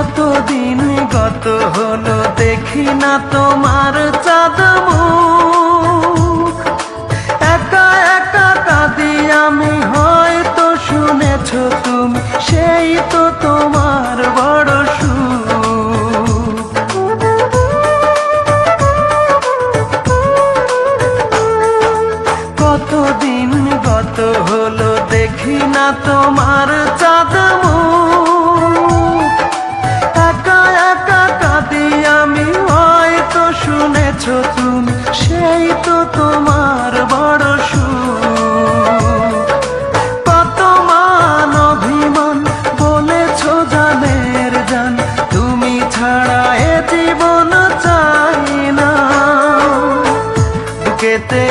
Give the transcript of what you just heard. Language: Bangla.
কতদিন গত হলো দেখি না তোমার চাঁদ মুখ। একা একা কাঁদি আমি, হয়তো শুনেছ তুমি, সেই তো তোমার বড় সুখ। কতদিন গত হলো দেখি না তোমার চাঁদ মুখ। একা একা কাঁদি আমি, হয়তো শুনেছ তুমি, সেই তো তোমার বড় সুখ। কত মান অভিমান বলেছ জানের জান, তুমি ছাড়া এ জীবন চাই না। বুকেতে